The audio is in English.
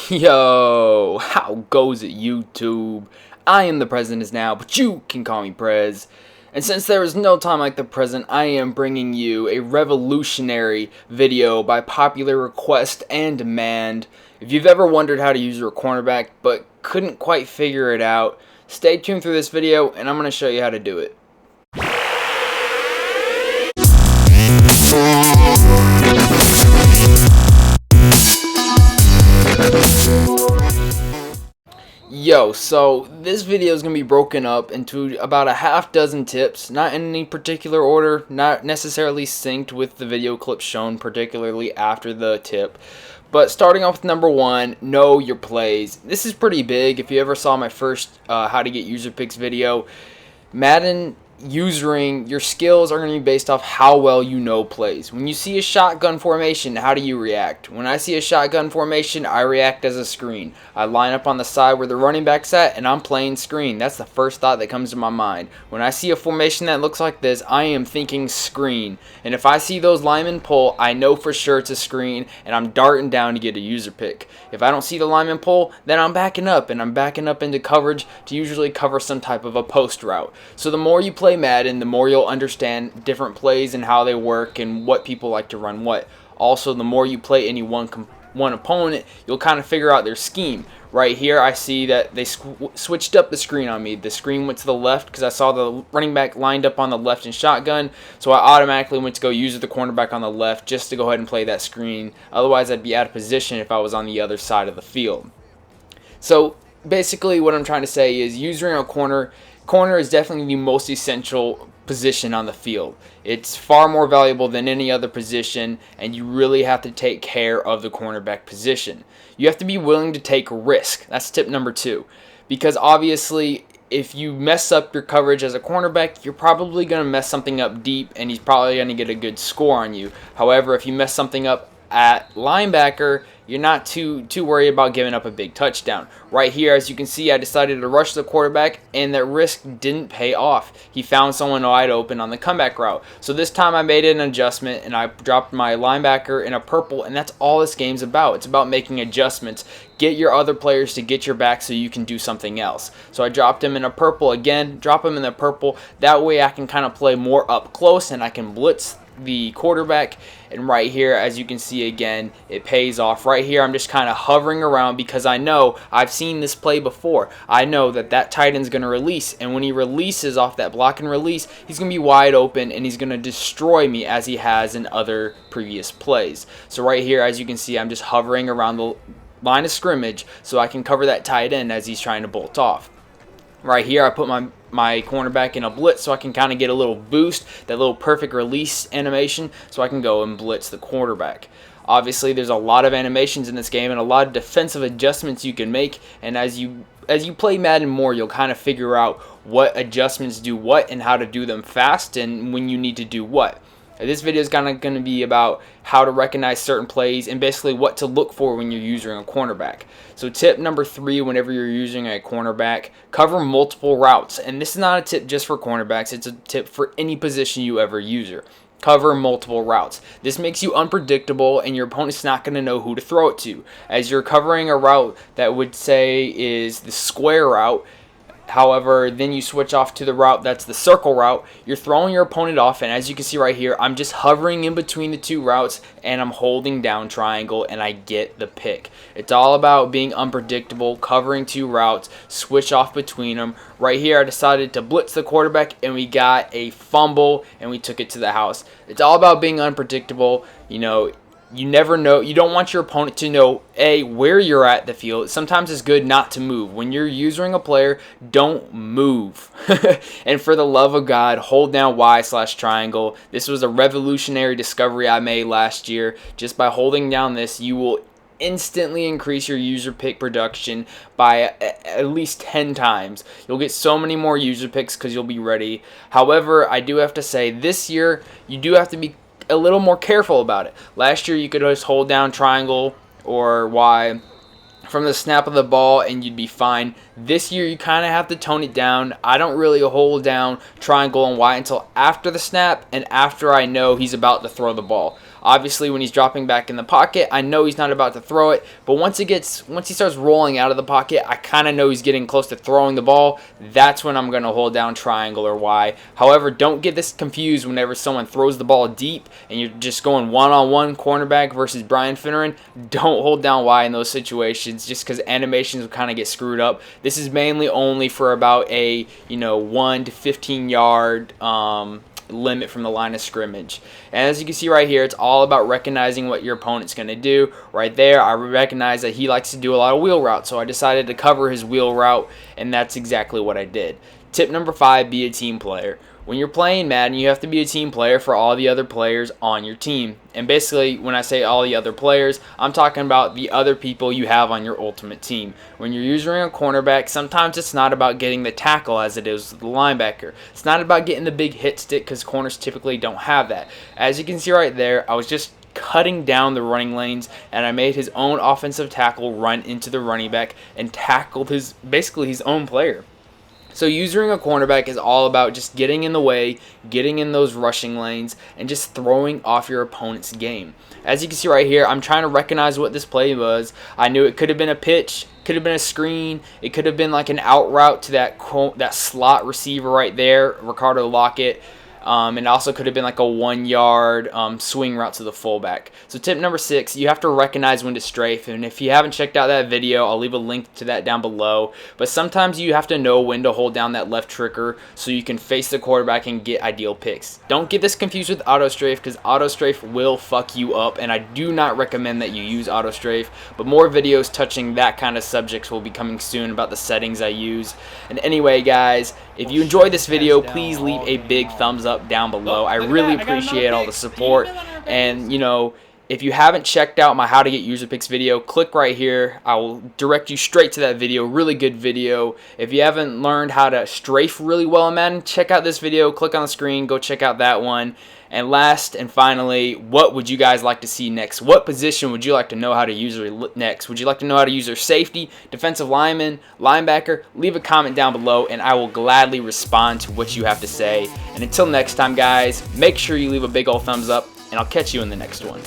Yo, how goes it, YouTube? I am the President is now, but you can call me Prez. And since there is no time like the present, I am bringing you a revolutionary video by popular request and demand. If you've ever wondered how to use your cornerback but couldn't quite figure it out, stay tuned through this video and I'm going to show you how to do it. Yo, so this video is going to be broken up into about a half dozen tips, not in any particular order, not necessarily synced with the video clip shown particularly after the tip. But starting off with number one, know your plays. This is pretty big. If you ever saw my first how to get user picks video, Madden usering your skills are going to be based off how well you know plays. When you see a shotgun formation, how do you react? When I see a shotgun formation, I react as a screen. I line up on the side where the running back's at and I'm playing screen. That's the first thought that comes to my mind. When I see a formation that looks like this, I am thinking screen. And if I see those linemen pull, I know for sure it's a screen and I'm darting down to get a user pick. If I don't see the lineman pull, then I'm backing up, and I'm backing up into coverage to usually cover some type of a post route. So the more you play Madden, the more you'll understand different plays and how they work and what people like to run what. Also, the more you play any one opponent, you'll kind of figure out their scheme. Right here, I see that they switched up the screen on me. The screen went to the left because I saw the running back lined up on the left in shotgun, so I automatically went to go use the cornerback on the left just to go ahead and play that screen. Otherwise, I'd be out of position if I was on the other side of the field. So basically what I'm trying to say is using a corner is definitely the most essential position on the field. It's far more valuable than any other position, and you really have to take care of the cornerback position. You have to be willing to take risk. That's tip number two. Because obviously, if you mess up your coverage as a cornerback, you're probably going to mess something up deep, and he's probably going to get a good score on you. However, if you mess something up at linebacker, you're not too worried about giving up a big touchdown. Right here, as you can see, I decided to rush the quarterback, and that risk didn't pay off. He found someone wide open on the comeback route. So this time I made an adjustment, and I dropped my linebacker in a purple, and that's all this game's about. It's about making adjustments. Get your other players to get your back so you can do something else. So I dropped him in a purple again, drop him in the purple. That way I can kind of play more up close, and I can blitz the quarterback. And right here, as you can see again, it pays off. Right here, I'm just kind of hovering around because I know I've seen this play before. I know that tight end's going to release, and when he releases off that block and release, he's going to be wide open and he's going to destroy me as he has in other previous plays. So right here, as you can see, I'm just hovering around the line of scrimmage so I can cover that tight end as he's trying to bolt off. Right here, I put my cornerback in a blitz so I can kind of get a little boost, that little perfect release animation, so I can go and blitz the quarterback. Obviously, there's a lot of animations in this game and a lot of defensive adjustments you can make, and as you play Madden more, you'll kind of figure out what adjustments do what and how to do them fast and when you need to do what. This video is kind of going to be about how to recognize certain plays and basically what to look for when you're using a cornerback. So tip number three, whenever you're using a cornerback, cover multiple routes. And this is not a tip just for cornerbacks, it's a tip for any position you ever use. Cover multiple routes. This makes you unpredictable and your opponent's not going to know who to throw it to. As you're covering a route that would say is the square route, however, then you switch off to the route that's the circle route, you're throwing your opponent off, and as you can see right here, I'm just hovering in between the two routes and I'm holding down triangle and I get the pick. It's all about being unpredictable, covering two routes, switch off between them. Right here, I decided to blitz the quarterback and we got a fumble and we took it to the house. It's all about being unpredictable. You never know. You don't want your opponent to know, A, where you're at the field. Sometimes it's good not to move. When you're using a player, don't move. And for the love of God, hold down Y/triangle. This was a revolutionary discovery I made last year. Just by holding down this, you will instantly increase your user pick production by at least 10 times. You'll get so many more user picks because you'll be ready. However, I do have to say, this year, you do have to be a little more careful about it. Last year you could just hold down triangle or Y from the snap of the ball and you'd be fine. This year you kind of have to tone it down. I don't really hold down triangle and Y until after the snap and after I know he's about to throw the ball. Obviously, when he's dropping back in the pocket, I know he's not about to throw it, but once he starts rolling out of the pocket, I kind of know he's getting close to throwing the ball. That's when I'm going to hold down triangle or Y. However, don't get this confused whenever someone throws the ball deep and you're just going one-on-one cornerback versus Brian Finneran. Don't hold down Y in those situations just because animations will kind of get screwed up. This is mainly only for about a 1 to 15 yard limit from the line of scrimmage. And as you can see right here, it's all about recognizing what your opponent's going to do. Right there, I recognize that he likes to do a lot of wheel routes, so I decided to cover his wheel route, and that's exactly what I did. Tip number 5, be a team player. When you're playing Madden, you have to be a team player for all the other players on your team. And basically, when I say all the other players, I'm talking about the other people you have on your ultimate team. When you're using a cornerback, sometimes it's not about getting the tackle as it is with the linebacker. It's not about getting the big hit stick because corners typically don't have that. As you can see right there, I was just cutting down the running lanes, and I made his own offensive tackle run into the running back and tackled basically his own player. So using a cornerback is all about just getting in the way, getting in those rushing lanes, and just throwing off your opponent's game. As you can see right here, I'm trying to recognize what this play was. I knew it could have been a pitch, could have been a screen, it could have been like an out route to that slot receiver right there, Ricardo Lockett. And also could have been like a 1 yard swing route to the fullback. So tip number 6, you have to recognize when to strafe. And if you haven't checked out that video, I'll leave a link to that down below. But sometimes you have to know when to hold down that left trigger so you can face the quarterback and get ideal picks. Don't get this confused with auto strafe because auto strafe will fuck you up. And I do not recommend that you use auto strafe. But more videos touching that kind of subjects will be coming soon about the settings I use. And anyway, guys, if you enjoyed this video, please leave a big thumbs up down below. I really appreciate all the support. And if you haven't checked out my how to get user picks video, click right here. I will direct you straight to that video. Really good video. If you haven't learned how to strafe really well in Madden, check out this video. Click on the screen, go check out that one. And last and finally, what would you guys like to see next? What position would you like to know how to use next? Would you like to know how to use your safety, defensive lineman, linebacker? Leave a comment down below and I will gladly respond to what you have to say. And until next time, guys, make sure you leave a big old thumbs up and I'll catch you in the next one.